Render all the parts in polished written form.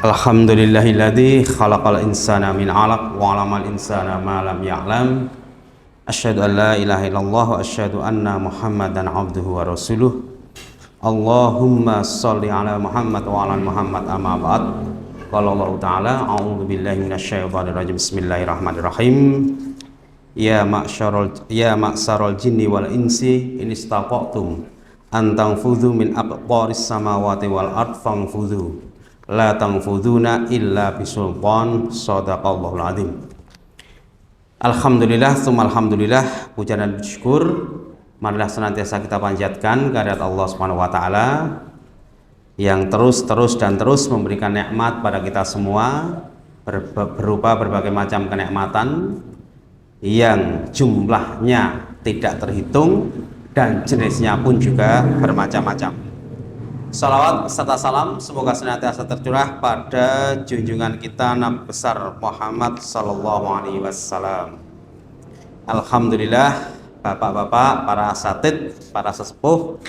Alhamdulillahilladzi khalaqal insana min 'alaq wa 'alamal insana ma lam ya'lam. Asyhadu an la ilaha illallah wa asyhadu anna Muhammadan 'abduhu wa rasuluh. Allahumma shalli 'ala Muhammad wa 'ala Muhammad amma ba'd. Qala Allah Ta'ala, a'udzu billahi minasyaitonir rajim. Bismillahirrahmanirrahim. Ya ma'syaral jinni wal insi in istaqatum an tanfudhu min aqtaris samawati wal ard fanfudhu la tanfuduna illa bisultan. Shadaqallahul azim. Alhamdulillah, tsumma alhamdulillah, puja dan syukur marilah senantiasa kita panjatkan kehadirat Allah Subhanahu wa taala yang terus memberikan nikmat pada kita semua berupa berbagai macam kenikmatan yang jumlahnya tidak terhitung dan jenisnya pun juga bermacam-macam. Salawat serta salam semoga senantiasa tercurah pada junjungan kita Nabi besar Muhammad sallallahu alaihi wasallam. Alhamdulillah, bapak-bapak, para asatid, para sesepuh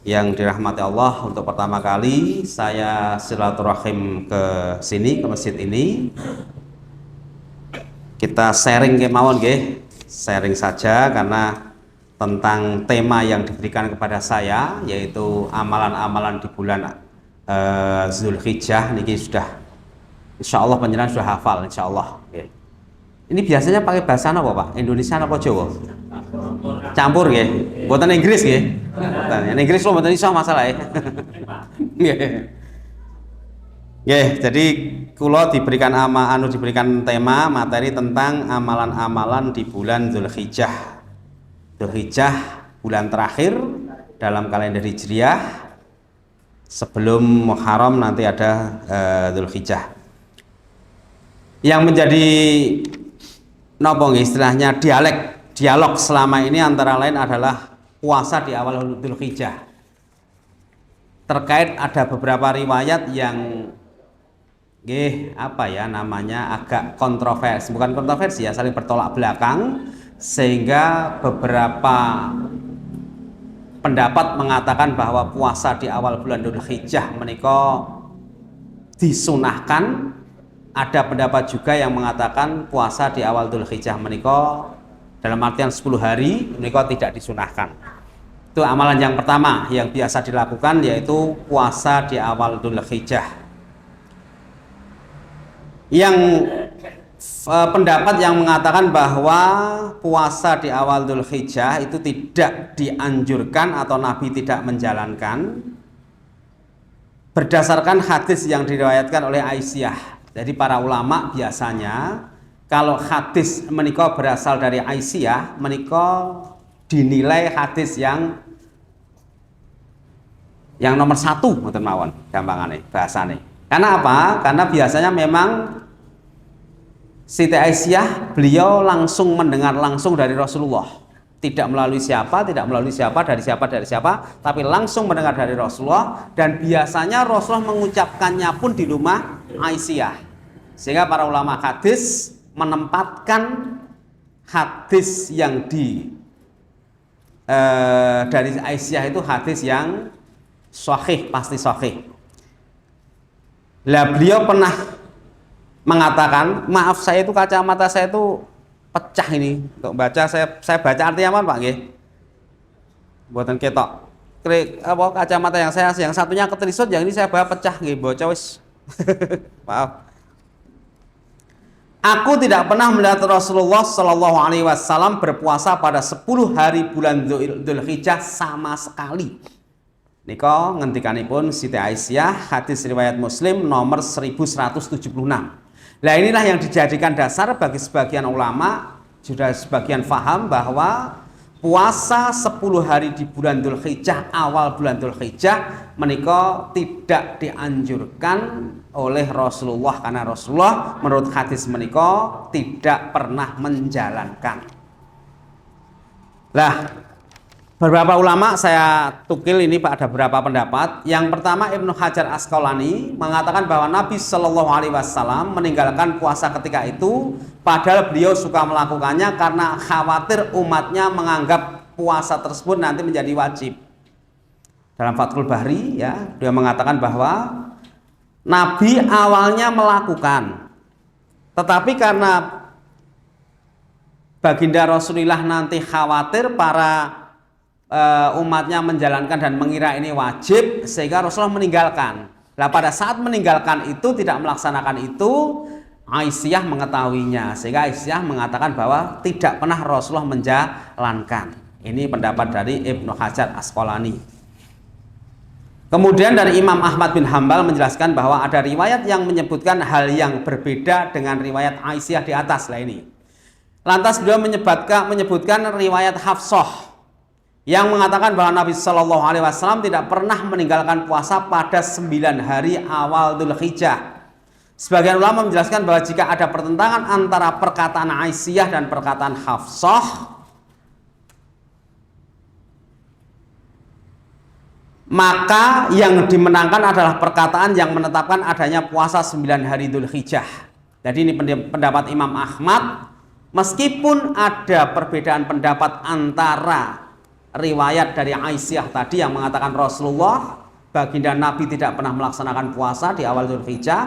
yang dirahmati Allah, untuk pertama kali saya silaturahim ke sini, ke masjid ini. Kita sharing kemauan nggih, sharing saja karena tentang tema yang diberikan kepada saya, yaitu amalan-amalan di bulan Zulhijjah. Niki sudah, insya Allah panjenengan sudah hafal, insya Allah. Ini biasanya pakai bahasa apa Pak? Indonesia apa Jawa? Campur ya? Buatan Inggris ya? Buatan Inggris loh, buatan Indonesia masalah ya. Jadi kula diberikan diberikan tema materi tentang amalan-amalan di bulan Zulhijjah. Zulhijjah bulan terakhir dalam kalender Hijriah, sebelum Muharram nanti ada Zulhijjah. Yang menjadi istilahnya dialog selama ini antara lain adalah puasa di awal Zulhijjah. Terkait ada beberapa riwayat yang agak kontroversi, bukan kontroversi ya, saling bertolak belakang, sehingga beberapa pendapat mengatakan bahwa puasa di awal bulan Dzulhijjah menika disunahkan. Ada pendapat juga yang mengatakan puasa di awal Dzulhijjah menika dalam artian 10 hari menika tidak disunahkan. Itu amalan yang pertama yang biasa dilakukan, yaitu puasa di awal Dzulhijjah. Yang pendapat yang mengatakan bahwa puasa di awal Dzulhijjah itu tidak dianjurkan atau Nabi tidak menjalankan berdasarkan hadis yang diriwayatkan oleh Aisyah. Jadi para ulama biasanya kalau hadis menika berasal dari Aisyah, menika dinilai hadis yang nomor 1 mboten mawon gampangane bahasane. Karena apa? Karena biasanya memang Siti Aisyah beliau langsung mendengar langsung dari Rasulullah, tidak melalui siapa, dari siapa, tapi langsung mendengar dari Rasulullah. Dan biasanya Rasulullah mengucapkannya pun di rumah Aisyah, sehingga para ulama hadis menempatkan hadis yang dari Aisyah itu hadis yang sahih, pasti sahih. Lah beliau pernah mengatakan, maaf saya itu kacamata saya itu pecah ini untuk baca, saya baca artinya apa Pak nggih? Buatan ketok. Kacamata yang satunya keterisut, yang ini saya bawa pecah nggih, bocah wis. Maaf. Aku tidak pernah melihat Rasulullah Shallallahu alaihi wasallam berpuasa pada 10 hari bulan Dzulhijjah sama sekali. Nika ngendikanipun Siti Aisyah, hadis riwayat Muslim nomor 1176. Nah inilah yang dijadikan dasar bagi sebagian ulama, sudah sebagian faham bahwa puasa 10 hari di bulan Dzulhijjah, awal bulan Dzulhijjah menika tidak dianjurkan oleh Rasulullah, karena Rasulullah menurut hadis menika tidak pernah menjalankan. Lah beberapa ulama saya tukil ini Pak, ada beberapa pendapat. Yang pertama, Ibnu Hajar Asqalani mengatakan bahwa Nabi Shallallahu alaihi wasallam meninggalkan puasa ketika itu, padahal beliau suka melakukannya karena khawatir umatnya menganggap puasa tersebut nanti menjadi wajib. dalam Fathul Bahri ya, dia mengatakan bahwa Nabi awalnya melakukan, tetapi karena baginda Rasulullah nanti khawatir para umatnya menjalankan dan mengira ini wajib, sehingga Rasulullah meninggalkan. Nah, pada saat meninggalkan itu, tidak melaksanakan itu, Aisyah mengetahuinya, sehingga Aisyah mengatakan bahwa tidak pernah Rasulullah menjalankan. Ini pendapat dari Ibnu Hajar Asqalani. Kemudian dari Imam Ahmad bin Hambal menjelaskan bahwa ada riwayat yang menyebutkan hal yang berbeda dengan riwayat Aisyah di atas lah ini. Lantas beliau menyebutkan riwayat Hafsah yang mengatakan bahwa Nabi Shallallahu Alaihi Wasallam tidak pernah meninggalkan puasa pada 9 hari awal Dzulhijjah. Sebagian ulama menjelaskan bahwa jika ada pertentangan antara perkataan Aisyah dan perkataan Hafsah, maka yang dimenangkan adalah perkataan yang menetapkan adanya puasa 9 hari Dzulhijjah. Jadi ini pendapat Imam Ahmad, meskipun ada perbedaan pendapat antara riwayat dari Aisyah tadi yang mengatakan Rasulullah baginda Nabi tidak pernah melaksanakan puasa di awal Dzulhijjah,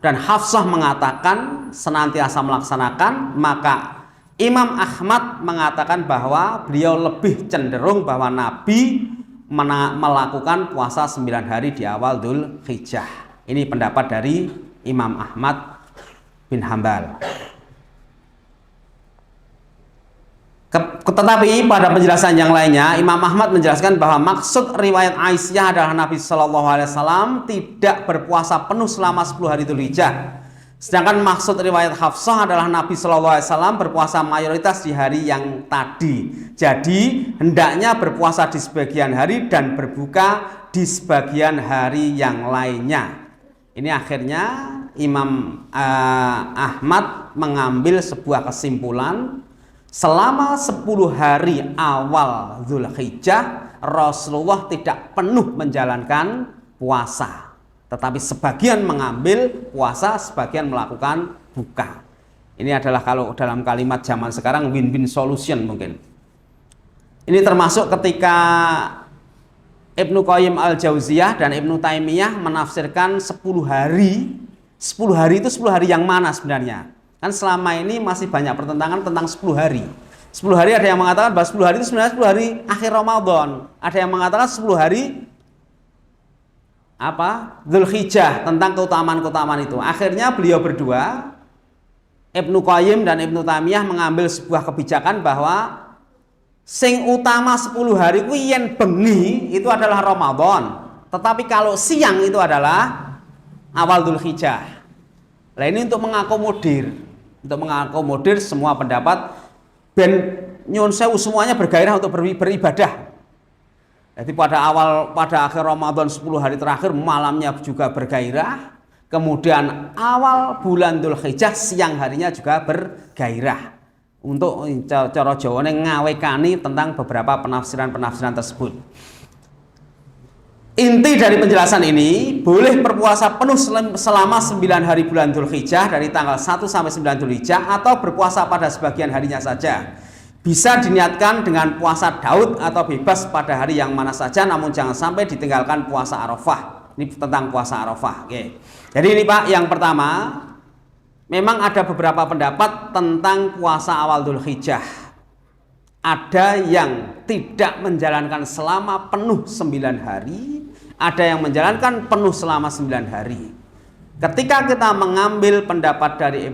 dan Hafsah mengatakan senantiasa melaksanakan, maka Imam Ahmad mengatakan bahwa beliau lebih cenderung bahwa Nabi melakukan puasa 9 hari di awal Dzulhijjah. Ini pendapat dari Imam Ahmad bin Hambal. Tetapi pada penjelasan yang lainnya, Imam Ahmad menjelaskan bahwa maksud riwayat Aisyah adalah Nabi Shallallahu Alaihi Wasallam tidak berpuasa penuh selama 10 hari Dzulhijjah. Sedangkan maksud riwayat Hafsah adalah Nabi Shallallahu Alaihi Wasallam berpuasa mayoritas di hari yang tadi. Jadi hendaknya berpuasa di sebagian hari dan berbuka di sebagian hari yang lainnya. Ini akhirnya Imam Ahmad mengambil sebuah kesimpulan. Selama 10 hari awal Dzulhijjah, Rasulullah tidak penuh menjalankan puasa, tetapi sebagian mengambil puasa, sebagian melakukan buka. Ini adalah kalau dalam kalimat zaman sekarang win-win solution mungkin. Ini termasuk ketika Ibnu Qayyim al-Jauziyah dan Ibnu Taimiyah menafsirkan 10 hari. 10 hari itu 10 hari yang mana sebenarnya? Kan selama ini masih banyak pertentangan tentang 10 hari. 10 hari ada yang mengatakan bahwa 10 hari itu sebenarnya 10 hari akhir Ramadan. Ada yang mengatakan 10 hari Dzulhijjah, tentang keutamaan-keutamaan itu. Akhirnya beliau berdua, Ibnu Qayyim dan Ibnu Taimiyah, mengambil sebuah kebijakan bahwa sing utama 10 hari ku yen bengi itu adalah Ramadan. Tetapi kalau siang itu adalah awal Dzulhijjah. Nah, ini untuk mengakomodir semua pendapat, ben nyun sewu semuanya bergairah untuk beribadah. Jadi pada akhir Ramadan 10 hari terakhir malamnya juga bergairah, kemudian awal bulan Dzulhijjah siang harinya juga bergairah. Untuk cara Jawane ngawekani tentang beberapa penafsiran tersebut. Inti dari penjelasan ini, boleh berpuasa penuh selama 9 hari bulan Dzulhijjah dari tanggal 1 sampai 9 Dzulhijjah, atau berpuasa pada sebagian harinya saja. Bisa diniatkan dengan puasa Daud atau bebas pada hari yang mana saja, namun jangan sampai ditinggalkan puasa Arafah. Ini tentang puasa Arafah. Oke. Jadi ini Pak, yang pertama, memang ada beberapa pendapat tentang puasa awal Dzulhijjah. Ada yang tidak menjalankan selama penuh 9 hari, ada yang menjalankan penuh selama 9 hari. Ketika kita mengambil pendapat dari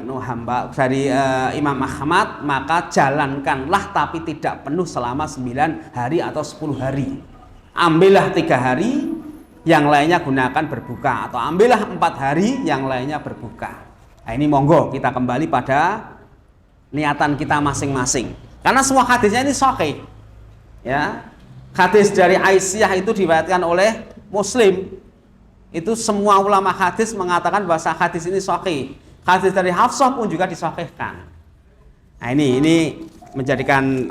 Imam Ahmad, maka jalankanlah tapi tidak penuh selama 9 hari atau 10 hari. Ambillah 3 hari, yang lainnya gunakan berbuka, atau ambillah 4 hari, yang lainnya berbuka. Nah, ini monggo kita kembali pada niatan kita masing-masing. Karena semua hadisnya ini sahih. Ya. Hadis dari Aisyah itu diriwayatkan oleh Muslim. Itu semua ulama hadis mengatakan bahwa hadis ini sahih. Hadis dari Hafsah pun juga disahihkan. Nah, ini menjadikan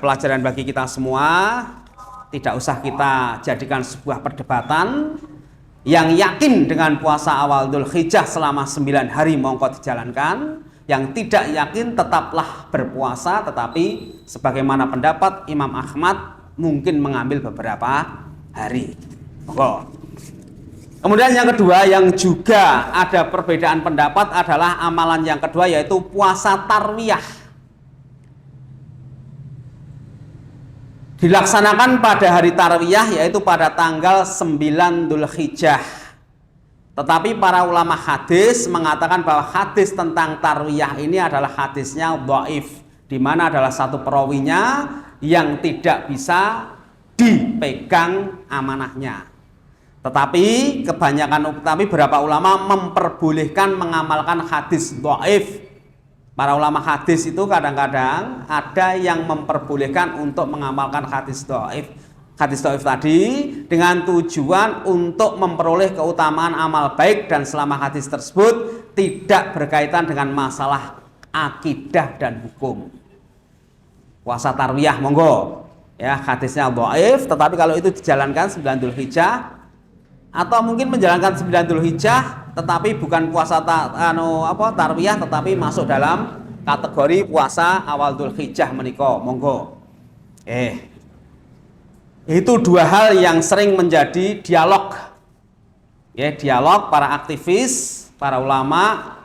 pelajaran bagi kita semua. Tidak usah kita jadikan sebuah perdebatan. Yang yakin dengan puasa awal Dzulhijjah selama 9 hari monggo dijalankan. Yang tidak yakin tetaplah berpuasa, tetapi sebagaimana pendapat Imam Ahmad mungkin mengambil beberapa hari. Monggo. Kemudian yang kedua yang juga ada perbedaan pendapat adalah amalan yang kedua, yaitu puasa tarwiyah. Dilaksanakan pada hari tarwiyah, yaitu pada tanggal 9 Dzulhijjah. Tetapi para ulama hadis mengatakan bahwa hadis tentang tarwiyah ini adalah hadisnya dhaif, di mana adalah satu perawinya yang tidak bisa dipegang amanahnya. Tetapi beberapa ulama memperbolehkan mengamalkan hadis dhaif. Para ulama hadis itu kadang-kadang ada yang memperbolehkan untuk mengamalkan hadis dhaif. Hadis dhaif tadi dengan tujuan untuk memperoleh keutamaan amal baik, dan selama hadis tersebut tidak berkaitan dengan masalah akidah dan hukum. Puasa tarwiyah monggo. Ya, hadisnya dhaif, tetapi kalau itu dijalankan 9 Dzulhijjah, atau mungkin menjalankan 9 Dzulhijjah tetapi bukan puasa tarwiyah, tetapi masuk dalam kategori puasa awal Dzulhijjah menika, monggo. Itu dua hal yang sering menjadi dialog. Ya, dialog para aktivis, para ulama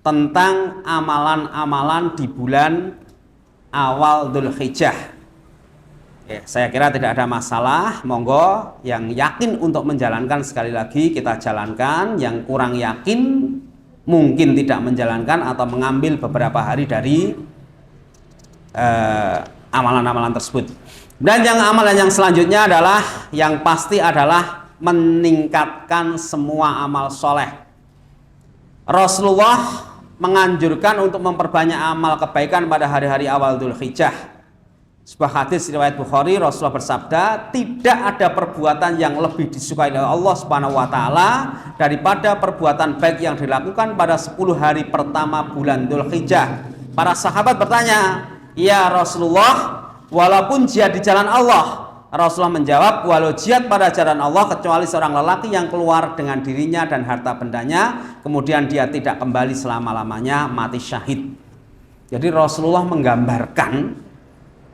tentang amalan-amalan di bulan awal Dzulhijjah. Saya kira tidak ada masalah, monggo. Yang yakin untuk menjalankan sekali lagi kita jalankan, yang kurang yakin mungkin tidak menjalankan atau mengambil beberapa hari dari amalan-amalan tersebut. Dan yang amalan yang selanjutnya adalah yang pasti adalah meningkatkan semua amal soleh. Rasulullah menganjurkan untuk memperbanyak amal kebaikan pada hari-hari awal Dzulhijjah. Sebuah hadis riwayat Bukhari, Rasulullah bersabda, tidak ada perbuatan yang lebih disukai oleh Allah Subhanahu wa taala daripada perbuatan baik yang dilakukan pada 10 hari pertama bulan Dzulhijjah. Para sahabat bertanya, "Ya Rasulullah, walaupun jihad di jalan Allah?" Rasulullah menjawab, "Walau jihad pada jalan Allah, kecuali seorang lelaki yang keluar dengan dirinya dan harta bendanya, kemudian dia tidak kembali selama-lamanya, mati syahid." Jadi Rasulullah menggambarkan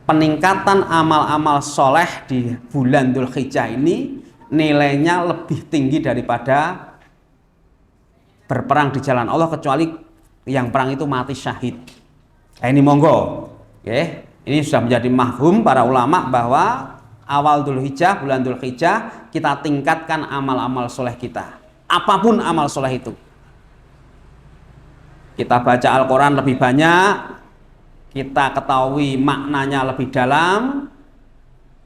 peningkatan amal-amal soleh di bulan Dzulhijjah ini nilainya lebih tinggi daripada berperang di jalan Allah, kecuali yang perang itu mati syahid. Nah, ini monggo. Ini sudah menjadi mafhum para ulama bahwa awal Dzulhijjah, bulan Dzulhijjah, kita tingkatkan amal-amal soleh kita. Apapun amal soleh itu. Kita baca Al-Quran lebih banyak, kita ketahui maknanya lebih dalam,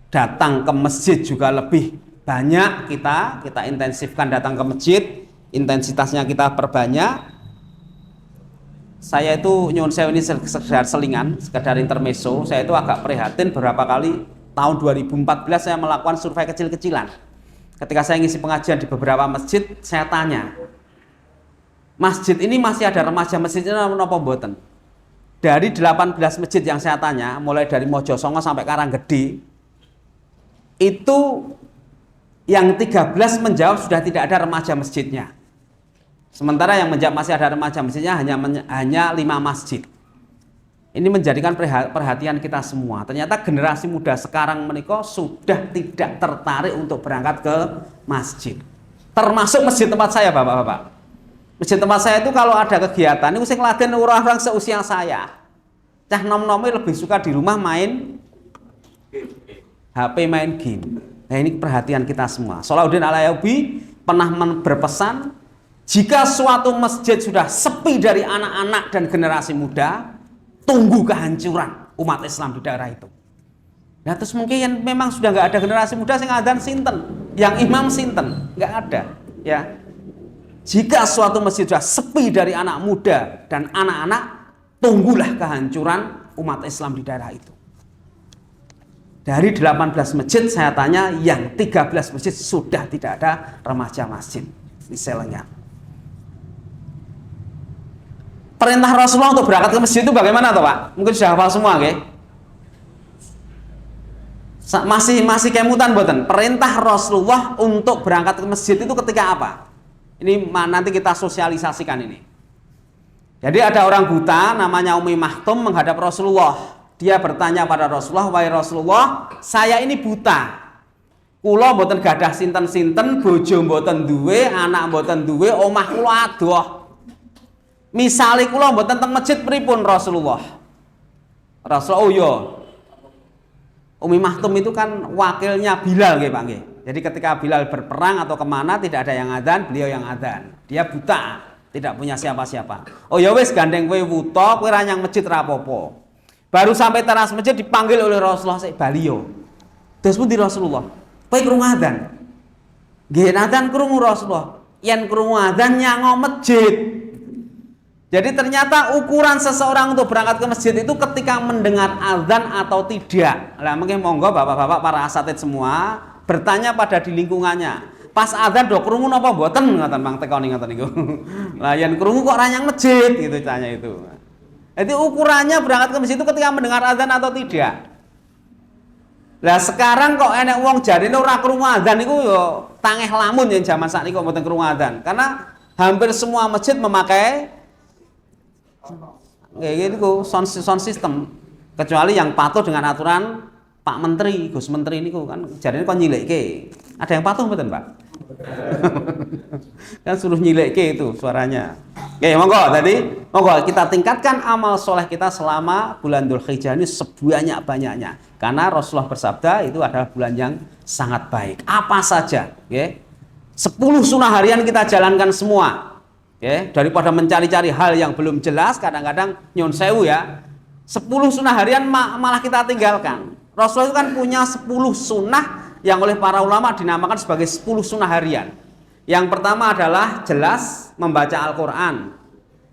datang ke masjid juga lebih banyak, kita intensifkan datang ke masjid, intensitasnya kita perbanyak. Saya itu nyuwun sewu, ini sekedar selingan, sekedar intermezzo. Saya itu agak prihatin beberapa kali. Tahun 2014 saya melakukan survei kecil-kecilan. Ketika saya ngisi pengajian di beberapa masjid, saya tanya, masjid ini masih ada remaja masjidnya napa mboten? Dari 18 masjid yang saya tanya, mulai dari Mojosongo sampai Karanggede, itu yang 13 menjawab sudah tidak ada remaja masjidnya. Sementara yang menjawab masih ada remaja masjidnya hanya 5 masjid. Ini menjadikan perhatian kita semua. Ternyata generasi muda sekarang menikah sudah tidak tertarik untuk berangkat ke masjid. Termasuk masjid tempat saya, Bapak-bapak. Masjid tempat saya itu kalau ada kegiatan, ini sing ngeladen orang-orang seusia saya. Cah nom-nomnya lebih suka di rumah main HP, main game. Nah, ini perhatian kita semua. Salahuddin Al-Ayyubi pernah berpesan, jika suatu masjid sudah sepi dari anak-anak dan generasi muda, tunggu kehancuran umat Islam di daerah itu. Nah, terus mungkin memang sudah nggak ada generasi muda yang adzan sinten, yang imam sinten, nggak ada. Ya. Jika suatu masjid sudah sepi dari anak muda dan anak-anak, tunggulah kehancuran umat Islam di daerah itu. Dari 18 masjid saya tanya, yang 13 masjid sudah tidak ada remaja masjid. Misalnya. Perintah Rasulullah untuk berangkat ke masjid itu bagaimana toh, Pak? Mungkin sudah hafal semua, nggih? Masih kemutan mboten? Perintah Rasulullah untuk berangkat ke masjid itu ketika apa? Ini nanti kita sosialisasikan ini. Jadi ada orang buta namanya Umi Maktum menghadap Rasulullah. Dia bertanya pada Rasulullah, "Wahai Rasulullah, saya ini buta. kula mboten gadah sinten-sinten, bojo mboten duwe, anak mboten duwe, omah kula adoh. Misale kula mboten teng masjid pripun Rasulullah? Oh iya. Umi Maktum itu kan wakilnya Bilal nggih Pak nggih. Jadi ketika Bilal berperang atau kemana tidak ada yang adzan, beliau yang adzan. Dia buta, tidak punya siapa-siapa. Oh ya wis gandeng kowe wuta, kowe ra nyang masjid ra apa-apa. Baru sampai teras masjid dipanggil oleh Rasulullah sik baliyo. Terus pundi Rasulullah? Kowe krungu adzan. Nggih adzan krungu Rasulullah. Yen krungu adzan nyang masjid. Jadi ternyata ukuran seseorang untuk berangkat ke masjid itu ketika mendengar azan atau tidak. Nah, mungkin monggo bapak-bapak para asatid semua bertanya pada di lingkungannya. Pas azan do krungu napa mboten ngoten Mang tekoni ngoten niku. Lah yen krungu kok ra nyang masjid gitu tanya itu. Jadi ukurannya berangkat ke masjid itu ketika mendengar azan atau tidak. Lah sekarang kok enek wong jarine ora krungu azan niku yo tangeh lamun yen jaman sakniki kok mboten krungu azan. Karena hampir semua masjid memakai kayak gitu sound system, kecuali yang patuh dengan aturan Pak Menteri, Gus Menteri ini kan jadinya kok nyileke. Ada yang patuh betul Pak? Kan suruh nyileke itu suaranya. Oke, monggo kita tingkatkan amal soleh kita selama bulan Dzulhijjah ini sebanyak-banyaknya. Karena Rasulullah bersabda itu adalah bulan yang sangat baik. Apa saja, oke? 10 sunnah harian kita jalankan semua. Ya, daripada mencari-cari hal yang belum jelas, kadang-kadang nyon sewu ya. 10 sunnah harian malah kita tinggalkan. Rasulullah itu kan punya 10 sunnah yang oleh para ulama dinamakan sebagai 10 sunnah harian. Yang pertama adalah jelas membaca Al-Quran.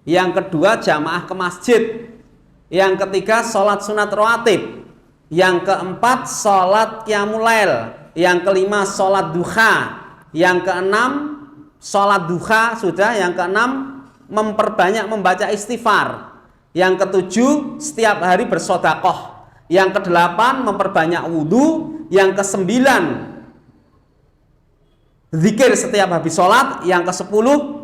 Yang kedua jamaah ke masjid. Yang ketiga sholat sunat rawatib. Yang keempat sholat qiyamul lail. Yang kelima sholat duha. Yang keenam sholat duha sudah. Yang keenam memperbanyak membaca istighfar. Yang ketujuh setiap hari bersedekah. Yang kedelapan memperbanyak wudhu. Yang kesembilan zikir setiap habis sholat. Yang kesepuluh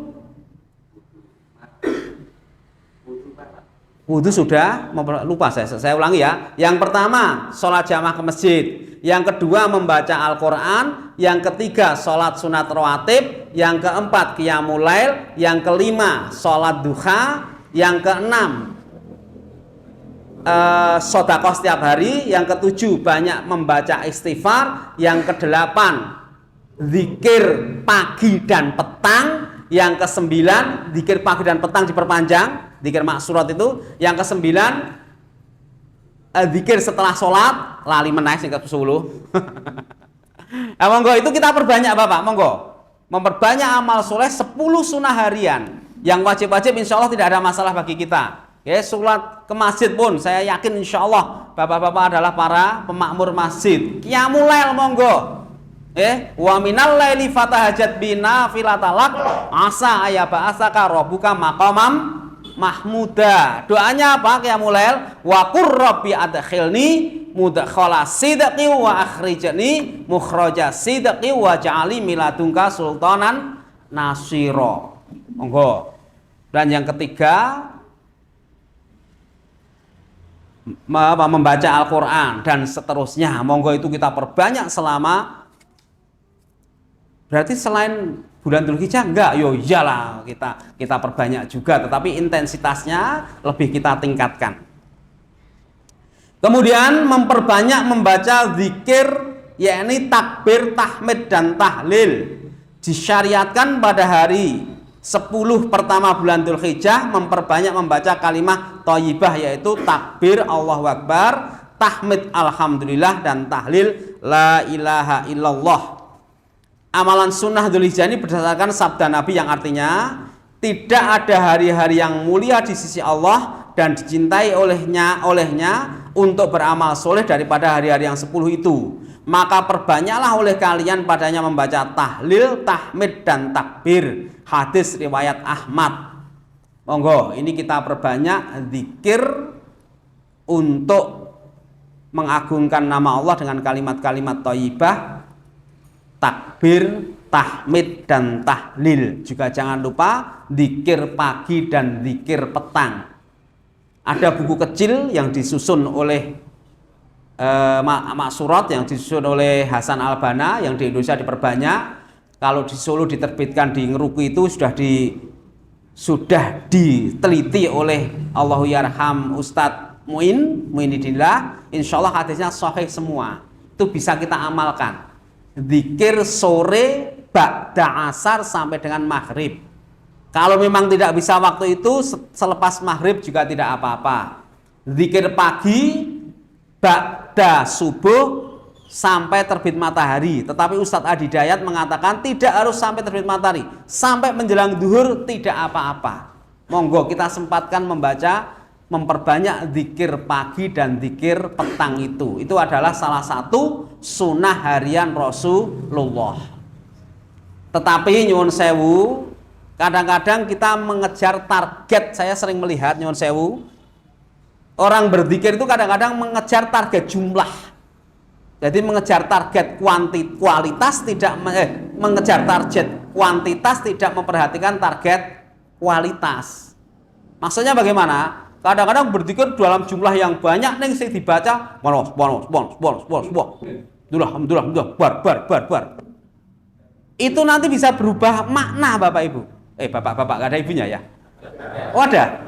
wudhu sudah, lupa saya ulangi ya. Yang pertama sholat jamaah ke masjid. Yang kedua membaca Al-Quran. Yang ketiga sholat sunat rawatib. Yang keempat qiyamul lail. Yang kelima sholat duha. Yang keenam sedekah setiap hari. Yang ketujuh banyak membaca istighfar. Yang kedelapan zikir pagi dan petang. Yang kesembilan zikir pagi dan petang diperpanjang, zikir maksurat itu. Yang kesembilan zikir setelah sholat, lali menaik sing ke-10. Nah, monggo itu kita perbanyak Bapak, monggo memperbanyak amal soleh 10 sunnah harian yang wajib-wajib insya Allah tidak ada masalah bagi kita. Ya, sholat ke masjid pun saya yakin insya Allah bapak-bapak adalah para pemakmur masjid. Qiyamul lail monggo. Wa minal laili fatahajat bina filatalak asa ayaba'asaka rabbuka maqamam mahmuda. Doanya apa qiyamul lail? Wa qur rabbi adkhilni mudkhala sidqi wa akhrijni mukhraja sidqi wa ja'ali miladunka sultanan nasira. Monggo. Dan yang ketiga membaca Al-Quran dan seterusnya. Monggo itu kita perbanyak selama. Berarti selain bulan Dzulhijjah enggak, yo iyalah kita perbanyak juga, tetapi intensitasnya lebih kita tingkatkan. Kemudian memperbanyak membaca zikir, yakni takbir, tahmid dan tahlil. Disyariatkan pada hari 10 pertama bulan Dzulhijjah memperbanyak membaca kalimat thayyibah, yaitu takbir Allahu Akbar, tahmid alhamdulillah dan tahlil la ilaha illallah. Amalan sunnah Dzulhijjah ini berdasarkan sabda Nabi yang artinya tidak ada hari-hari yang mulia di sisi Allah dan dicintai olehnya untuk beramal soleh daripada hari-hari yang 10 itu. Maka perbanyaklah oleh kalian padanya membaca tahlil, tahmid dan takbir. Hadis riwayat Ahmad. Monggo, ini kita perbanyak zikir untuk mengagungkan nama Allah dengan kalimat-kalimat thayyibah, takbir, tahmid dan tahlil. Juga jangan lupa zikir pagi dan zikir petang. Ada buku kecil yang disusun oleh Maksurat yang disusun oleh Hasan Al-Banna, yang di Indonesia diperbanyak. Kalau di Solo diterbitkan di Ngeruku itu sudah diteliti oleh Allahyarham Ustadz Muinidillah. Insya Allah hadisnya sahih semua. Itu bisa kita amalkan. Zikir sore ba'da asar sampai dengan maghrib. Kalau memang tidak bisa waktu itu, selepas maghrib juga tidak apa-apa. Zikir pagi ba'da subuh sampai terbit matahari. Tetapi Ustadz Adi Dayat mengatakan tidak harus sampai terbit matahari, sampai menjelang duhur tidak apa-apa. Monggo kita sempatkan memperbanyak zikir pagi dan zikir petang itu. Itu adalah salah satu sunnah harian Rasulullah. Tetapi nyuwun sewu, kadang-kadang kita mengejar target. Saya sering melihat nyuwun sewu, orang berzikir itu kadang-kadang mengejar target jumlah. Jadi mengejar target kualitas, tidak mengejar target kuantitas, tidak memperhatikan target kualitas. Maksudnya bagaimana? Kadang-kadang berzikir dalam jumlah yang banyak nih sing dibaca bonus. Alhamdulillah, bar. Itu nanti bisa berubah makna Bapak Ibu. Bapak gak ada ibunya ya? Oh ada.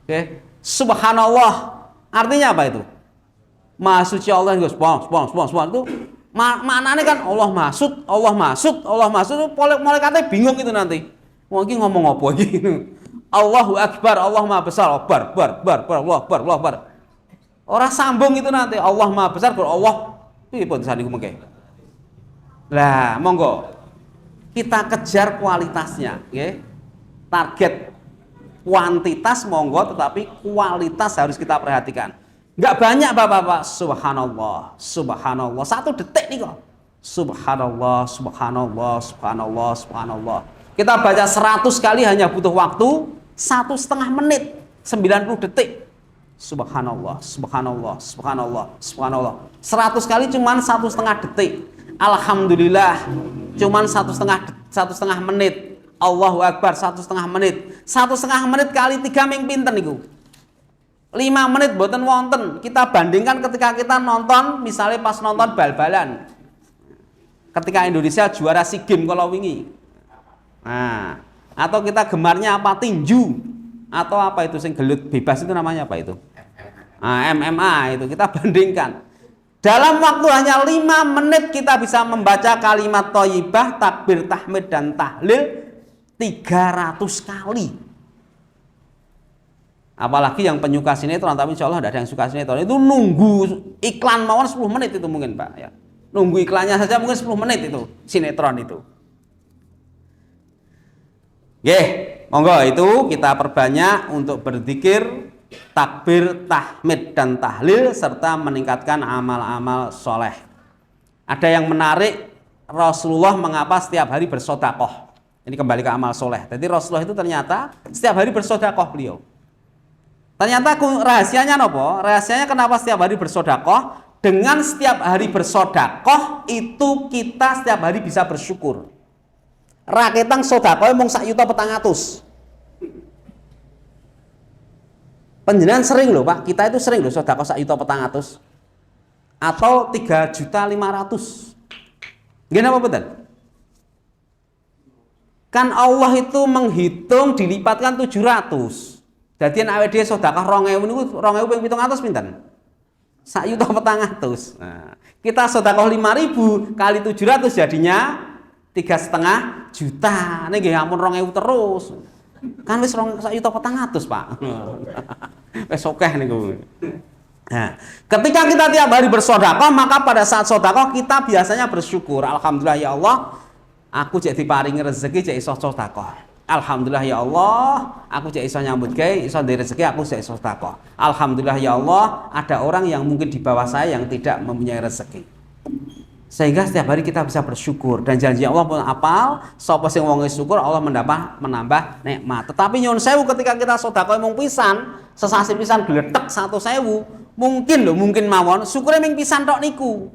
Oke. Subhanallah. Artinya apa itu? Maha suci Allah itu maknanya kan Allah masuk mulai katanya bingung itu nanti. Mungkin ngomong apa gitu. Allahu Akbar, Allah Maha Besar, bar. Allah Akbar. Orang sambung itu nanti Allah Maha Besar, Allah pun saniku mengke. Lah, monggo kita kejar kualitasnya, okay? Target kuantitas monggo, tetapi kualitas harus kita perhatikan. Nggak banyak Bapak-bapak, subhanallah. 1 detik nih kok. Subhanallah. Kita baca 100 kali hanya butuh waktu 1,5 menit, 90 detik. Subhanallah. 100 kali cuman 1,5 detik. Alhamdulillah cuman 1,5 menit. Allahu Akbar 1,5 menit. 1,5 menit kali 3 ming pinten niku. 5 menit boten wonten. Kita bandingkan ketika kita nonton, misalnya pas nonton bal-balan. Ketika Indonesia juara SEA Games kalau wingi. Nah, atau kita gemarnya apa, tinju atau apa itu sing gelut bebas itu namanya apa itu? MMA itu kita bandingkan. Dalam waktu hanya 5 menit kita bisa membaca kalimat thayyibah, takbir, tahmid dan tahlil 300 kali. Apalagi yang penyuka sinetron, tapi insya Allah tidak ada yang suka sinetron, itu nunggu iklan mawon 10 menit itu mungkin Pak ya. Nunggu iklannya saja mungkin 10 menit itu sinetron itu. Monggo itu kita perbanyak untuk berzikir, takbir, tahmid dan tahlil serta meningkatkan amal-amal soleh. Ada yang menarik, Rasulullah mengapa setiap hari bersedekah. Ini kembali ke amal soleh. Jadi Rasulullah itu ternyata setiap hari bersedekah beliau. Ternyata rahasianya nopo? Rahasianya kenapa setiap hari bersedekah? Dengan setiap hari bersedekah itu kita setiap hari bisa bersyukur. Raketang sedekah mung 1.400.000. Panjenengan sering loh Pak, kita itu sering loh sedekah 1.400.000 atau 3.500.000. Nggih napa betul? Kan Allah itu menghitung dilipatkan 700. Jadi awake dhewe sedekah 2.000 niku 2.000 ping 700 pinten? 1.400.000. Nah, kita sedekah 5.000 kali 700 jadinya 3,5 juta. Nih nggih ampun 2.000 terus. Kan wis 1.400.000, Pak. Wis akeh niku. Nah, ketika kita tiap hari bersedekah, maka pada saat sedekah kita biasanya bersyukur. Alhamdulillah ya Allah, aku jek diparingi rezeki jek iso sedekah. Alhamdulillah ya Allah, aku jek iso nyambut gawe, iso ndek rezeki, aku jek iso sedekah. Alhamdulillah ya Allah, ada orang yang mungkin di bawah saya yang tidak mempunyai rezeki. Sehingga setiap hari kita bisa bersyukur, dan janji Allah pun apal, sapa sing wong syukur Allah menambah nikmat. Tetapi nyuwun sewu ketika kita sedekah mung pisan, sesasi pisan gletek 1.000, mungkin mawon syukure ming pisan tok niku.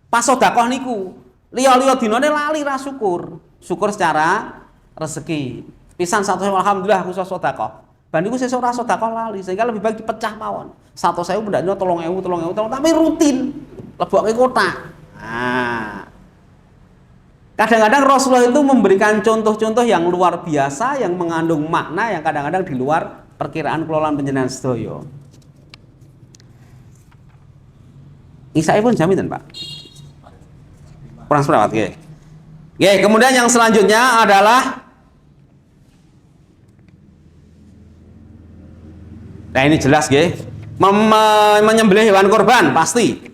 Pas sedekah niku, liya-liya dinane lali ra syukur. Syukur secara rezeki. Pisan 1.000 alhamdulillah aku iso sedekah. Bandiku sesuk ora sedekah lali, sehingga lebih baik dipecah mawon. 100.000 bendaknya 3.000, tapi rutin lebokke kotak. Nah, kadang-kadang Rasulullah itu memberikan contoh-contoh yang luar biasa, yang mengandung makna yang kadang-kadang di luar perkiraan kelolaan panjenengan sedaya. Isai pun jaminan, Pak. Kurang seperawat, nggih. Nggih, kemudian yang selanjutnya adalah nah ini jelas nggih, menyembelih hewan kurban pasti.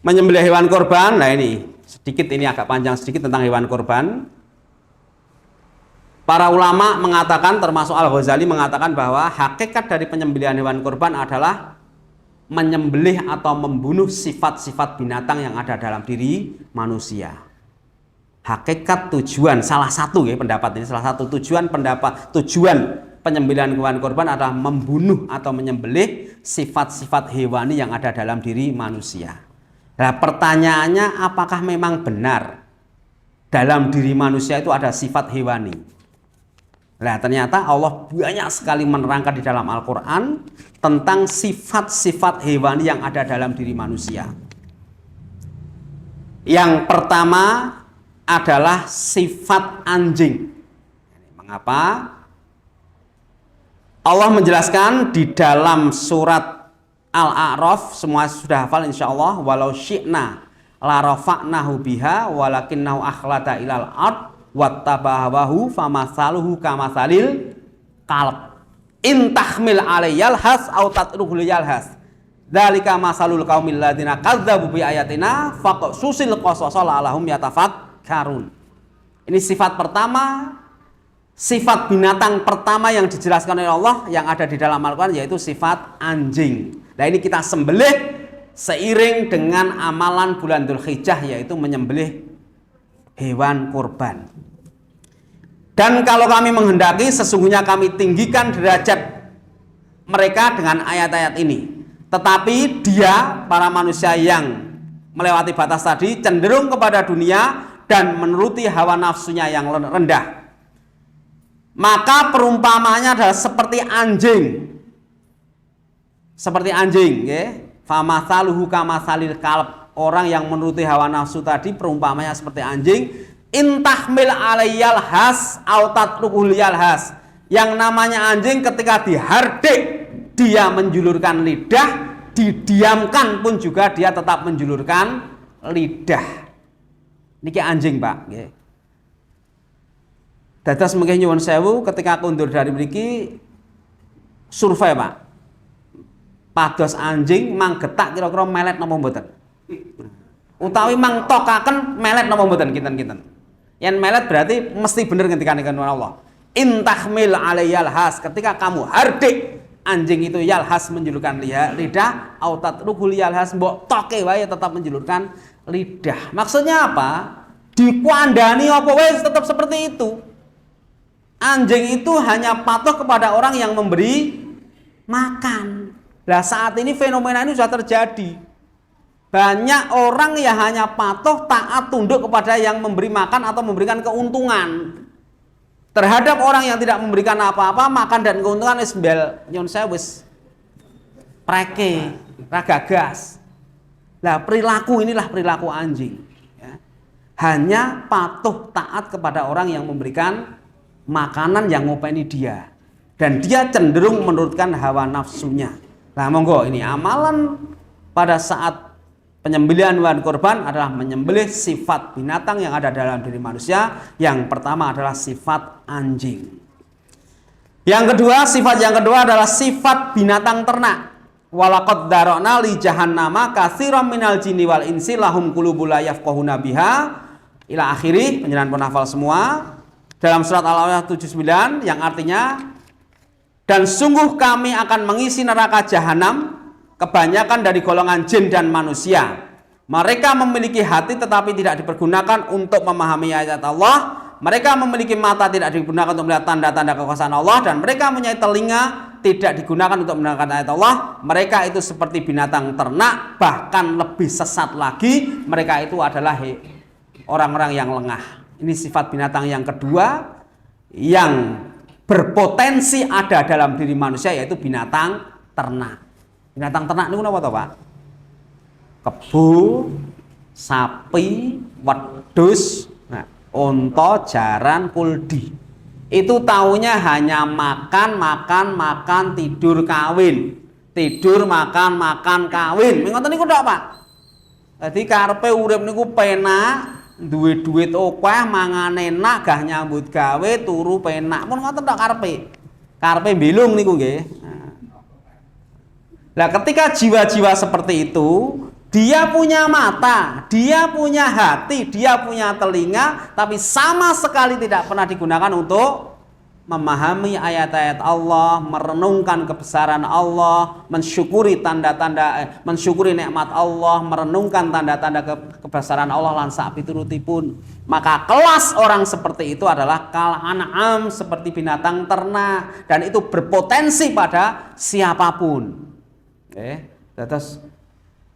Menyembelih hewan kurban, nah ini sedikit, ini agak panjang sedikit tentang hewan kurban. Para ulama mengatakan, termasuk Al-Ghazali mengatakan bahwa hakikat dari penyembelihan hewan kurban adalah menyembelih atau membunuh sifat-sifat binatang yang ada dalam diri manusia. Hakikat tujuan, salah satu ya pendapat ini, salah satu tujuan penyembelihan hewan kurban adalah membunuh atau menyembelih sifat-sifat hewani yang ada dalam diri manusia. Nah, pertanyaannya, apakah memang benar dalam diri manusia itu ada sifat hewani? Nah, ternyata Allah banyak sekali menerangkan di dalam Al-Quran tentang sifat-sifat hewani yang ada dalam diri manusia. Yang pertama adalah sifat anjing. Mengapa? Allah menjelaskan di dalam surat Al-A'raf, semua sudah hafal insyaallah, walau syi'na la rafa'nahu biha walakinnahu akhlada ilal ard wattabahahu famathaluhu kamathalil qalb in tahmil alayyal has aw tatruhul yalhas dzalika masalul qaumil ladzina kadzdzabu bi ayatina faqsusil qasasa la'allahum yatafakkarun. Ini sifat pertama, sifat binatang pertama yang dijelaskan oleh Allah yang ada di dalam Al-Quran, yaitu sifat anjing. Nah, ini kita sembelih seiring dengan amalan bulan Dzulhijjah, yaitu menyembelih hewan kurban. Dan kalau kami menghendaki, sesungguhnya kami tinggikan derajat mereka dengan ayat-ayat ini. Tetapi dia, para manusia yang melewati batas tadi, cenderung kepada dunia dan menuruti hawa nafsunya yang rendah. Maka perumpamaannya adalah seperti anjing. Seperti anjing, ya. Famathaluhu kamathalil kalb. Orang yang menuruti hawa nafsu tadi perumpamanya seperti anjing. Intahmil alayyal has au tatrukul yalhas. Yang namanya anjing ketika dihardik dia menjulurkan lidah, didiamkan pun juga dia tetap menjulurkan lidah. Niki anjing, Pak, nggih. Dados mengke nyuwun sewu ketika kundur dari mriki survei, Pak. Pados anjing mang getak kira-kira melet napa mboten? Utawi mang tokaken melet napa mboten kinten-kinten. Yen melet berarti mesti bener ngendikan Allah. Intahmil alayyal has, ketika kamu hardik anjing itu yalhas menjulurkan lidah, autat rugul yalhas mbok toke wae tetap menjulurkan lidah. Maksudnya apa? Dikuandani apa wae tetap seperti itu. Anjing itu hanya patuh kepada orang yang memberi makan. Nah, saat ini fenomena ini sudah terjadi. Banyak orang yang hanya patuh taat tunduk kepada yang memberi makan atau memberikan keuntungan. Terhadap orang yang tidak memberikan apa-apa, makan dan keuntungan wis bel nyon saya wis preke, ragagas. Nah, perilaku inilah perilaku anjing. Ya. Hanya patuh taat kepada orang yang memberikan makanan yang ngopeni dia, dan dia cenderung menurutkan hawa nafsunya. Nah, monggo ini amalan pada saat penyembelihan hewan kurban adalah menyembelih sifat binatang yang ada dalam diri manusia. Yang pertama adalah sifat anjing. Yang kedua, sifat yang kedua adalah sifat binatang ternak. Walaqad dara'na li jahannama katsiran minal jinni wal insi lahum qulubun la yafqahuna biha ila akhiri. Panjenengan pun hafal semua. Dalam surat Al-A'raf 79 yang artinya, dan sungguh kami akan mengisi neraka jahanam kebanyakan dari golongan jin dan manusia. Mereka memiliki hati tetapi tidak dipergunakan untuk memahami ayat Allah. Mereka memiliki mata tidak digunakan untuk melihat tanda-tanda kekuasaan Allah. Dan mereka mempunyai telinga tidak digunakan untuk mendengarkan ayat Allah. Mereka itu seperti binatang ternak, bahkan lebih sesat lagi. Mereka itu adalah orang-orang yang lengah. Ini sifat binatang yang kedua yang berpotensi ada dalam diri manusia, yaitu binatang ternak. Binatang ternak niku napa to, Pak? Kebo, sapi, wedhus, unta, jaran, kuldi. Itu taunya hanya makan, tidur, kawin. Tidur, makan, kawin. Ngoten niku tok, Pak. Dadi karepe urip niku penak, duwe duit akeh, mangan enak, gah nyambut gawe, turu penak. Mun ngoten tok karepe. Karepe mbilung niku nggih. Nah, ketika jiwa-jiwa seperti itu, dia punya mata, dia punya hati, dia punya telinga, tapi sama sekali tidak pernah digunakan untuk memahami ayat-ayat Allah, merenungkan kebesaran Allah, mensyukuri tanda-tanda, mensyukuri nikmat Allah, merenungkan tanda-tanda kebesaran Allah lan sak piturutipun. Maka kelas orang seperti itu adalah kal an'am, seperti binatang ternak, dan itu berpotensi pada siapapun. Terus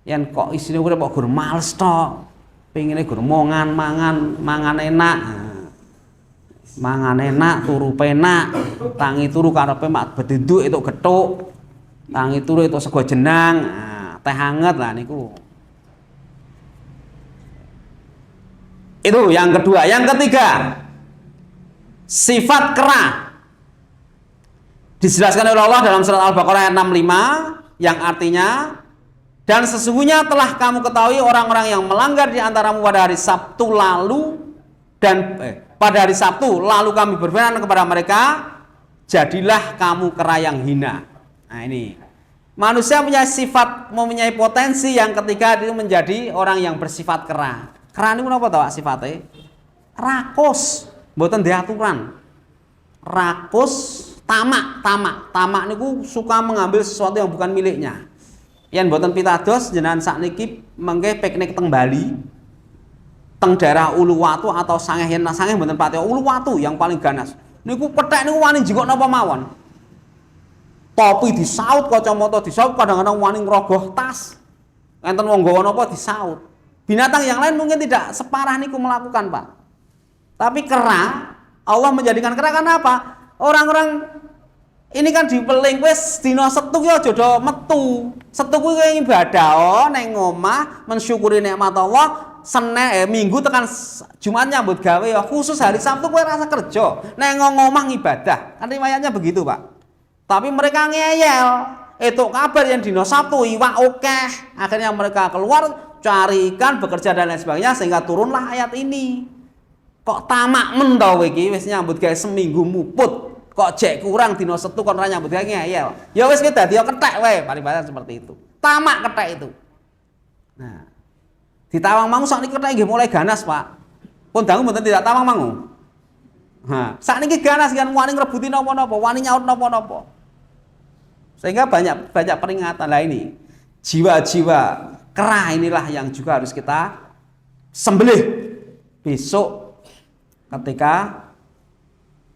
yang kok isine urip kok gur males tok, pengine gur mangan enak. Mangan enak, turu penak, tangi turu karepe mak bedenduk itu gethuk, tangi turu itu sego jenang, teh hangat lah niku. Itu yang kedua. Yang ketiga, sifat kera. Dijelaskan oleh Allah dalam surat Al-Baqarah ayat 65 yang artinya, dan sesungguhnya telah kamu ketahui orang-orang yang melanggar di antaramu pada hari Sabtu lalu pada hari Sabtu lalu kami berfirman kepada mereka, jadilah kamu kera yang hina. Nah ini, manusia punya sifat, mempunyai potensi yang ketiga itu menjadi orang yang bersifat kera. Kera ini apa tahu sifatnya? Rakus, mboten diaturan. Rakus, tamak niku suka mengambil sesuatu yang bukan miliknya. Yen mboten pitados jenengan sakniki mengke piknik teng Bali, teng daerah Uluwatu atau Sangeh, yen Sangeh mboten pati Uluwatu yang paling ganas. Niku kethek niku wani njikok napa mawon. Topi disaut, kacamata disaut, kadang-kadang wani ngrogoh tas. Enten wong nggawa napa disaut. Binatang yang lain mungkin tidak separah niku melakukan, Pak. Tapi kera, Allah menjadikan kera karena apa? Orang-orang ini kan dipeling wis dina Setu ki aja do metu. Setu kuwi ibadah neng omah mensyukuri nikmat Allah. Senin Minggu tekan Jumat nyambut gawe ya, khusus hari Sabtu kowe rasa kerja. Neng omah ibadah. Kan riwayatnya begitu, Pak. Tapi mereka ngeyel. Itu kabar yang dina Sabtu iwak akeh. Akhirnya mereka keluar cari ikan, bekerja dan lain sebagainya sehingga turunlah ayat ini. Kok tamak men to iki wis nyambut gawe seminggu muput. Kok jek kurang dina Setu kon ra nyambut gawe ngeyel. Ya wis ki dadi kethek wae, paling-paling seperti itu. Tamak kethek itu. Nah, di Tawangmangu sakniki kethek nggih mulai ganas, Pak. Pun dangu mboten tidak Tawangmangu. Nah, sakniki ganas kan wani ngrebuti napa-napa, wani nyaut napa-napa. Sehingga banyak peringatan lah ini. Jiwa-jiwa kera inilah yang juga harus kita sembelih besok ketika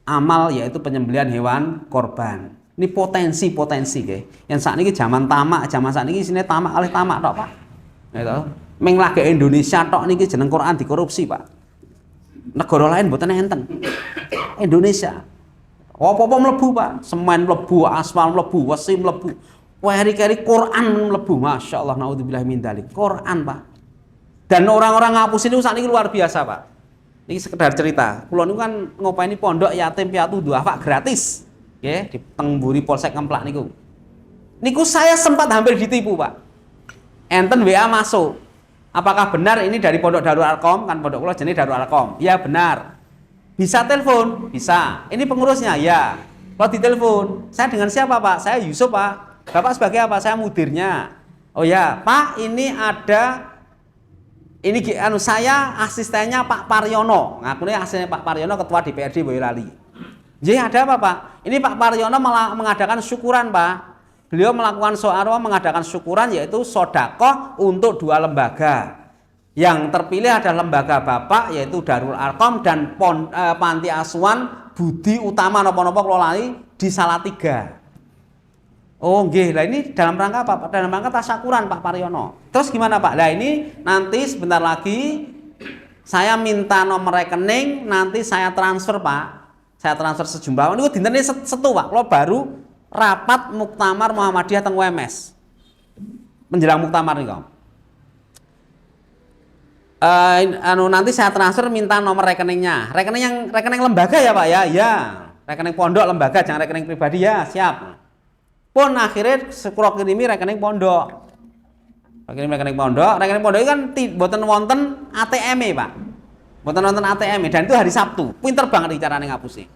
amal, yaitu penyembelihan hewan korban. Ini potensi nggih. Yang sakniki zaman tamak, zaman sakniki isine tamak kalih tamak tok, Pak. Gitu. Ming lagi Indonesia tok niki jeneng Quran dikorupsi, Pak. Negara lain mboten enten. Indonesia. Apa-apa mlebu, Pak. Semen mlebu, aspal mlebu, wesi mlebu. Keri-keri Quran mlebu. Masyaallah, naudzubillah min dzalik. Quran, Pak. Dan orang-orang ngapus ini sakniki luar biasa, Pak. Ini sekedar cerita. Kula niku kan ngopeni pondok yatim piatu duafa gratis. Nggih, di Tengburi Polsek Kemplak niku. Niku saya sempat hampir ditipu, Pak. Enten WA masuk. Apakah benar ini dari Pondok Darul Arqam? Kan pondok kula jenenge Darul Arqam. Ya benar. Bisa telepon? Bisa. Ini pengurusnya? Ya. Kalau ditelepon, saya dengan siapa, Pak? Saya Yusuf, Pak. Bapak sebagai apa? Saya mudirnya. Oh ya, Pak, ini ada saya asistennya Pak Paryono. Ngakunya asistennya Pak Paryono, ketua DPRD Boyolali. Jadi ada apa, Pak? Ini Pak Paryono mengadakan syukuran, Pak. Beliau melakukan mengadakan syukuran, yaitu sodakoh untuk 2 lembaga. Yang terpilih adalah lembaga Bapak, yaitu Darul Arqam, dan Panti Asuhan Budi Utama napa-napa kelolani di Salatiga. Oh nggih, lah ini dalam rangka apa? Dalam rangka tasyakuran Pak Paryono. Terus gimana, Pak? Lah ini nanti sebentar lagi saya minta nomor rekening, nanti saya transfer, Pak. saya transfer sejumlah niku dinten Setu Pak. Kula baru rapat muktamar Muhammadiyah teng WMS. Menjelang muktamar niku. Nanti saya transfer minta nomor rekeningnya. Rekening lembaga ya Pak ya? Ya. Rekening pondok lembaga, jangan rekening pribadi ya, siap. Pun akhirnya kula kirimi rekening pondok. Rekening pondok itu kan mboten wonten ATM-e, Pak. Mboten wonten ATM-e dan itu hari Sabtu. Pinter banget iki carane ngapusi.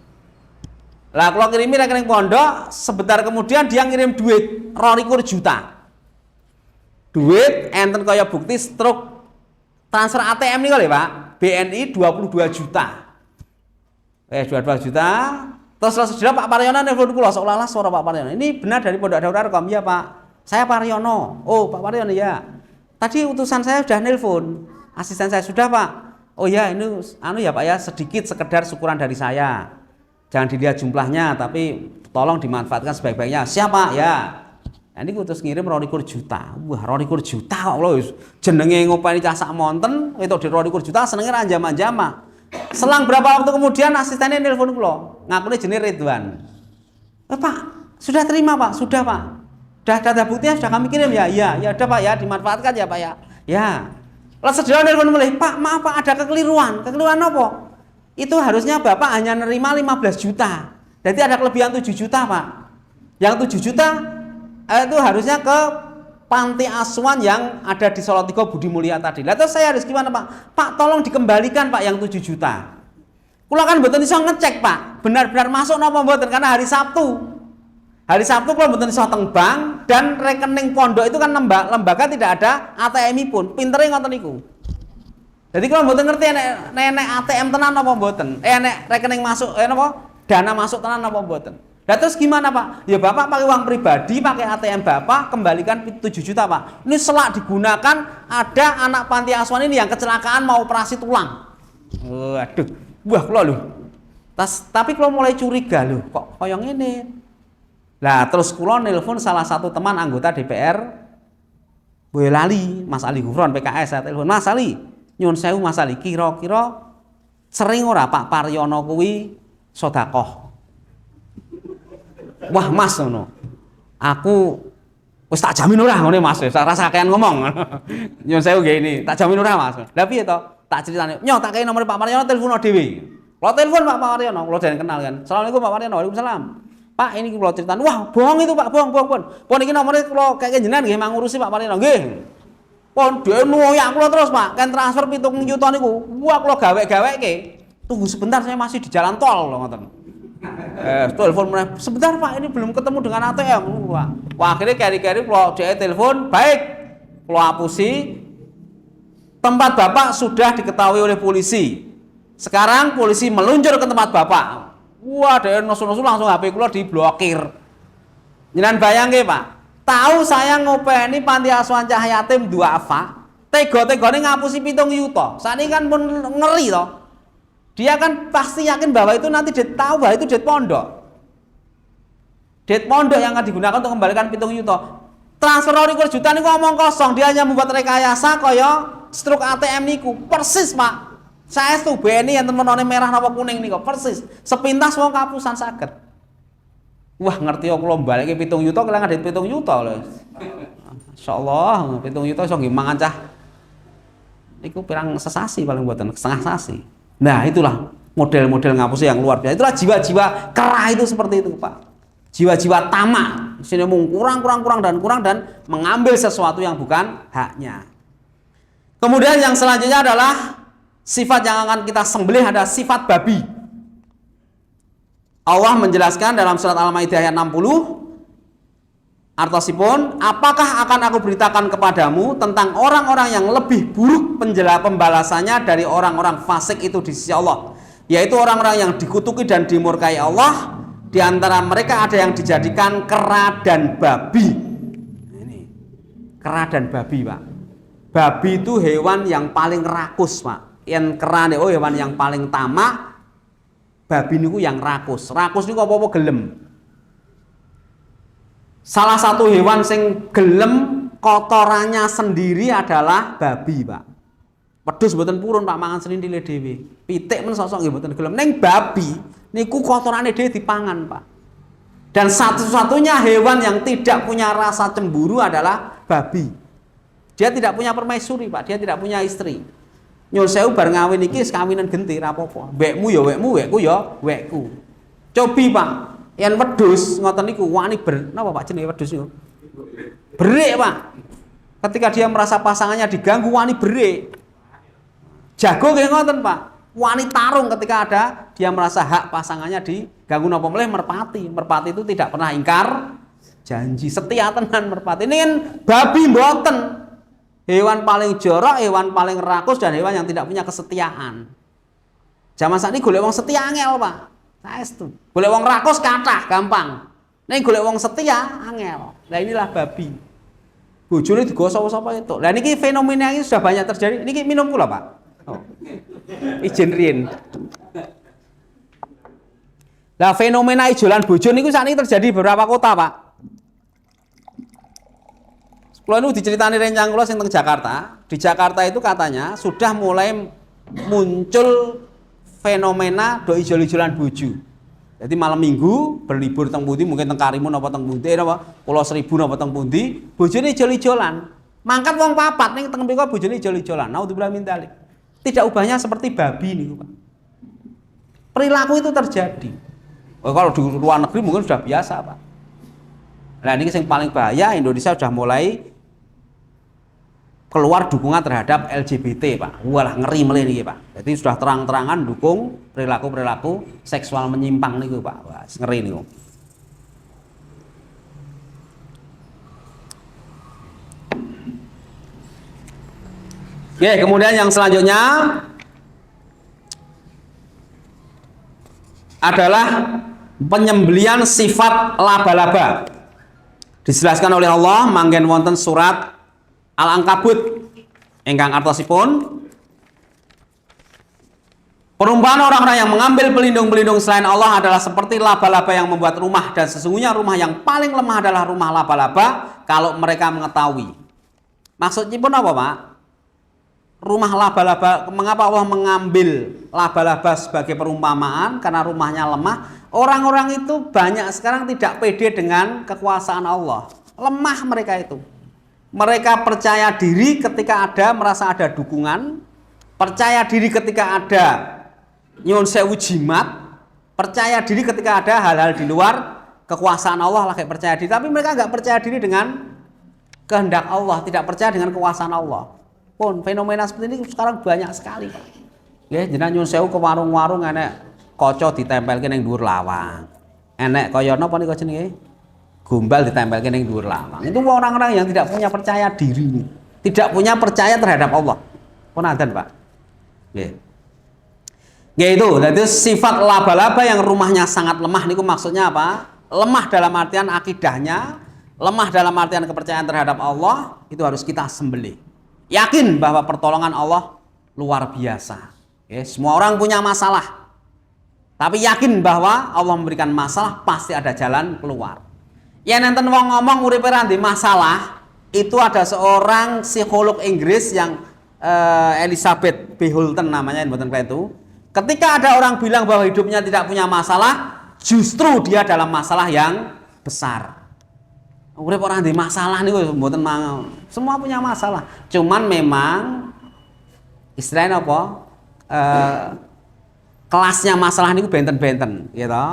Lah kula kirimi rekening pondok, sebentar kemudian dia ngirim duit 22 juta. Duit enten kaya bukti struk transfer ATM niku lho, Pak. BNI 22 juta. 22 juta. Terus sudah Pak Paryono nelfon kula, seolah-olah suara Pak Paryono. Ini benar dari Pondok Daurah Rekom? Ya, Pak. Saya Paryono. Oh, Pak Paryono ya. Tadi utusan saya sudah nelpon. Asisten saya sudah, Pak. Oh ya, ini ya Pak ya, sedikit sekedar syukuran dari saya. Jangan dilihat jumlahnya, tapi tolong dimanfaatkan sebaik-baiknya. Siapa? Ya. Nah, ini utus ngirim 22 juta. Wah, 22 juta kok lho. Jenenge ngopeni cah sak monten, itu di 22 juta senenge anjama-anjama. Selang berapa waktu kemudian asistennya nelpon kula, ngakune jenenge Ridwan. Pak, sudah terima Pak, sudah Pak. Sudah ada buktinya, sudah kami kirim ya. Iya, ya udah Pak ya, dimanfaatkan ya Pak ya. Ya. Lalu sedang nelpon mulai, Pak, maaf Pak, ada kekeliruan. Kekeliruan apa? Itu harusnya Bapak hanya nerima 15 juta. Jadi ada kelebihan 7 juta Pak. Yang 7 juta itu harusnya ke panti asuhan yang ada di Salatiga Budi Mulia tadi. Lah terus saya harus gimana Pak? Pak tolong dikembalikan Pak yang 7 juta. Kula kan mboten iso ngecek Pak, benar-benar masuk napa mboten karena hari Sabtu. Hari Sabtu kula mboten iso teng bank dan rekening pondok itu kan lembaga tidak ada ATM-ipun. Pintere ngoten niku. Jadi kula mboten ngerti nek ATM tenan napa mboten. Nek rekening masuk napa? Dana masuk tenan napa mboten. Nah terus gimana Pak? Ya Bapak pakai uang pribadi, pakai ATM Bapak, kembalikan 7 juta Pak. Ini selak digunakan ada anak panti asuhan ini yang kecelakaan mau operasi tulang. Waduh, wah kula lho. Tapi kula mulai curiga lho, kok koyo ngene. Lah terus kula nelpon salah satu teman anggota DPR Boyolali, Mas Ali Gufron PKS, saya telepon, Mas Ali, nyuwun sewu Mas Ali, kira-kira sering ora Pak Paryono kuwi sedekah? Wah Mas ngono. Aku wis tak jamin ora ngene Mas, rasa kakean ngomong. Nyun sewu nggih ini, tak jamin ora Mas. Lah piye to? Tak critane. Nyo tak kei nomor Pak Paryono telepono dhewe. Kula telepon Pak Paryono, kula jan kenal kan. Assalamualaikum Pak Paryono. Waalaikumsalam. Pak ini kula critane. Wah, bohong itu Pak, bohong. Pon iki nomore kula keke jenengan nggih mangurusi Pak Paryono. Nggih. Pon dhewe nuyak kula terus Pak, kan transfer 7 juta niku. Wah, kula gawe-gaweke. Tunggu sebentar saya masih di jalan tol lho ngoten. Telepon sebentar Pak, ini belum ketemu dengan ATM Pak. Wah akhirnya kari-kari kalau dia telepon, baik kalau hapusi, tempat Bapak sudah diketahui oleh polisi. Sekarang polisi meluncur ke tempat Bapak. Wah dia nusu-nusu langsung HP kula diblokir. Jangan bayangke Pak, tahu saya ngopeni panti asuhan cah yatim duafa, tego-tegone ngapusi 7 juta. Saat ini kan pun ngeri toh. Dia kan pasti yakin bahwa itu nanti tahu bahwa itu duit pondok. Duit pondok yang akan digunakan untuk kembalikan 7 juta. Transfer 22 juta niku ngomong kosong, dia hanya membuat rekayasa kaya struk ATM niku. Persis, Pak. Saya tuh BNI yang temen-temen merah napa kuning niku, persis. Sepintas wong kapusan saged. Wah, ngerti kok kula balike 7 juta kelangan duit 7 juta lho. Masyaallah, 7 juta iso nggih mangan cah. Niku pirang sesasi paling mboten, setengah sasi. Nah itulah model-model ngapusi yang luar biasa. Itulah jiwa-jiwa kera itu seperti itu Pak. Jiwa-jiwa tamak. Sini mau kurang dan mengambil sesuatu yang bukan haknya. Kemudian yang selanjutnya adalah sifat yang akan kita sembelih ada sifat babi. Allah menjelaskan dalam surat Al-Maidah ayat 60. Artosipun, apakah akan aku beritakan kepadamu tentang orang-orang yang lebih buruk pembalasannya dari orang-orang fasik itu di sisi Allah, yaitu orang-orang yang dikutuki dan dimurkai Allah. Di antara mereka ada yang dijadikan kera dan babi. Ini kera dan babi Pak. Babi itu hewan yang paling rakus Pak. Yang kera itu hewan yang paling tamak. Babi itu yang rakus. Rakus itu apa-apa gelem. Salah satu hewan sing gelem kotorannya sendiri adalah babi Pak. Wedhus mboten purun Pak mangan srindile dhewe. Pitik men sosok nggih mboten gelem. Ning babi niku kotorane dhewe dipangan, Pak. Dan satu-satunya hewan yang tidak punya rasa cemburu adalah babi. Dia tidak punya permaisuri, Pak. Dia tidak punya istri. Nyun sewu bar ngawin iki kawinan genti ra apa-apa. Wekmu ya wekmu, wekku ya wekku. Cobi, Pak. Yen wedhus ngoten niku wani napa Pak jenenge wedhus niku? Berik, Pak. Ketika dia merasa pasangannya diganggu wani berik. Jago nggih ngoten, Pak. Wani tarung ketika ada dia merasa hak pasangannya diganggu napa meleh merpati. Merpati itu tidak pernah ingkar janji, setia tenan merpati. Ini kan babi mboten. Hewan paling jorok, hewan paling rakus dan hewan yang tidak punya kesetiaan. Zaman saat ini golek wong setia angel, Pak. Saestu. Golek wong rakus kathah gampang. Nek golek wong setia angel. Nah inilah babi. Bojone digosok sapa itu. Lah niki fenomena ini sudah banyak terjadi. Niki minum kula, Pak. Oh. Ijen riyen. Lah fenomena ijolan bojo niku sakniki terjadi di beberapa kota, Pak. Kula niku diceritani rencang kula sing teng Jakarta. Di Jakarta itu katanya sudah mulai muncul fenomena do ijol-ijolan bojo. Jadi malam Minggu berlibur teng pundi mungkin teng Karimun apa teng pundi napa Pulau Seribu apa teng pundi, bojone ijol-ijolan. Mangkat wong papat ning teng mriku bojone ijol-ijolan. Naudzubillah min dzalik. Tidak ubahnya seperti babi nih, Pak. Perilaku itu terjadi. Oh, kalau di luar negeri mungkin sudah biasa, Pak. Nah ini yang paling bahaya, Indonesia sudah mulai keluar dukungan terhadap LGBT, Pak. Walah ngeri melih nih, Pak. Jadi sudah terang-terangan dukung perilaku-perilaku seksual menyimpang nih, Pak. Wah, ngeri nih. Oke, kemudian yang selanjutnya adalah penyembelian sifat laba-laba. Dijelaskan oleh Allah manggen wonten surat Al-Ankabut ingkang artosipun perumpamaan orang-orang yang mengambil pelindung-pelindung selain Allah adalah seperti laba-laba yang membuat rumah, dan sesungguhnya rumah yang paling lemah adalah rumah laba-laba kalau mereka mengetahui. Maksudnya pun apa, Pak? Rumah laba-laba, mengapa Allah mengambil laba-laba sebagai perumpamaan? Karena rumahnya lemah. Orang-orang itu banyak sekarang tidak pede dengan kekuasaan Allah. Lemah mereka itu. Mereka percaya diri ketika merasa ada dukungan, percaya diri ketika ada nyuwun sewu jimat, percaya diri ketika ada hal-hal di luar kekuasaan Allah lagi percaya diri. Tapi mereka nggak percaya diri dengan kehendak Allah, tidak percaya dengan kekuasaan Allah. Pun fenomena seperti ini sekarang banyak sekali. Ya, jenengan nyuwun sewu ke warung-warung enek kaca ditempelke ning dhuwur lawang. Enek kaya napa nika jenenge? Gombal ditempelke ning dhuwur lawang. Itu orang-orang yang tidak punya percaya diri, tidak punya percaya terhadap Allah. Pun adzan, Pak. Nggih. Nggih itu, jadi sifat laba-laba yang rumahnya sangat lemah niku maksudnya apa? Lemah dalam artian akidahnya, lemah dalam artian kepercayaan terhadap Allah, itu harus kita sembelih. Yakin bahwa pertolongan Allah luar biasa. Ya, semua orang punya masalah, tapi yakin bahwa Allah memberikan masalah pasti ada jalan keluar. Ya nenten wong ngomong uripe ra ndek masalah, itu ada seorang psikolog Inggris yang Elizabeth B. Holton namanya, mboten itu. Ketika ada orang bilang bahwa hidupnya tidak punya masalah, justru dia dalam masalah yang besar. Urip ora ndek masalah niku mboten mau. Semua punya masalah. Cuman memang istilahnya apa? Kelasnya masalah niku benten-benten, gitu.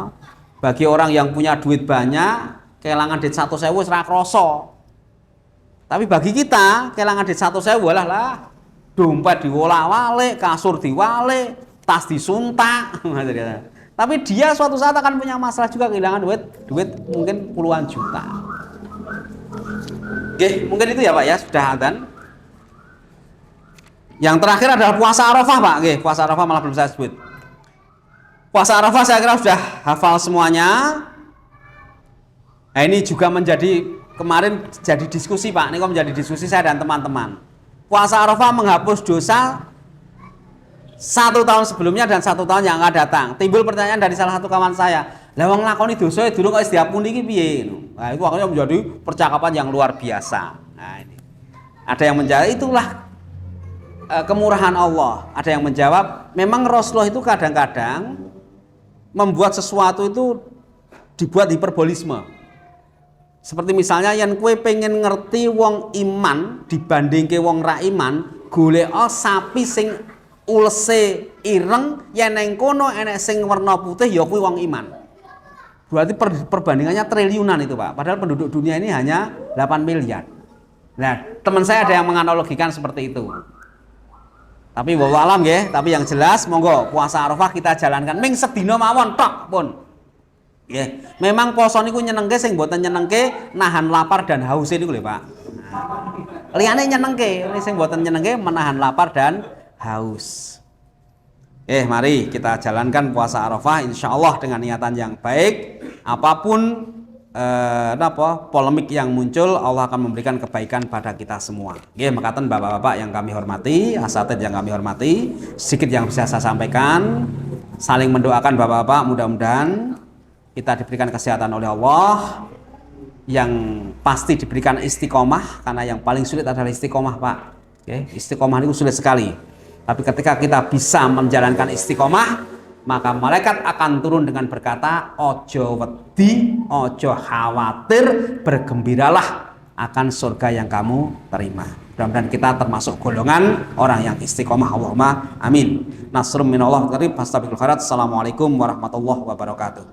Bagi orang yang punya duit banyak, kehilangan duit 100.000 wis ra krasa. Tapi bagi kita, kehilangan duit 100.000 lah dompet diwolak-walik, kasur diwalik, tas disuntak. Tapi dia suatu saat akan punya masalah juga, kehilangan duit mungkin puluhan juta. Oke, mungkin itu ya Pak ya, sudah adzan. Yang terakhir adalah puasa Arafah, Pak. Oke, puasa Arafah malah belum saya sebut. Puasa Arafah saya kira sudah hafal semuanya. Nah, ini juga menjadi kemarin jadi diskusi, Pak. Ini kok menjadi diskusi saya dan teman-teman. Puasa Arafah menghapus dosa 1 tahun sebelumnya dan 1 tahun yang akan datang. Timbul pertanyaan dari salah satu kawan saya, lah wong nglakoni dosa durung kok wis diampuni iki piye? Nah, itu akhirnya menjadi percakapan yang luar biasa. Nah, ini. Ada yang menjadi itulah kemurahan Allah. Ada yang menjawab, memang Rasulullah itu kadang-kadang membuat sesuatu itu dibuat hiperbolisme. Seperti misalnya yang kue pengen ngerti wong iman dibanding ke wong ra iman, golek sapi sing ulese ireng, yen neng kono enek sing warna putih ya kuwi wong iman. Berarti perbandingannya triliunan itu, Pak. Padahal penduduk dunia ini hanya 8 miliar. Nah, teman saya ada yang menganalogikan seperti itu. Tapi wallahu alam ya, tapi yang jelas monggo puasa Arafah kita jalankan ming sedina mawon tok pun. Nggih. Memang poso niku nyenengke sing mboten nyenengke nahan lapar dan haus niku lho, Pak. Nah, liyane nyenengke, sing mboten nyenengke menahan lapar dan haus. Mari kita jalankan puasa Arafah insyaallah dengan niatan yang baik. Apapun polemik yang muncul, Allah akan memberikan kebaikan pada kita semua. Makaten bapak-bapak yang kami hormati, asatid yang kami hormati, sedikit yang bisa saya sampaikan, saling mendoakan bapak-bapak, mudah-mudahan kita diberikan kesehatan oleh Allah, yang pasti diberikan istiqomah, karena yang paling sulit adalah istiqomah, Pak. Istiqomah itu sulit sekali. Tapi ketika kita bisa menjalankan istiqomah, maka malaikat akan turun dengan berkata, ojo wedi, ojo khawatir, bergembiralah akan surga yang kamu terima. Mudah-mudahan kita termasuk golongan orang yang istiqomah. Allahumma amin. Nasrum minallah. Assalamualaikum warahmatullahi wabarakatuh.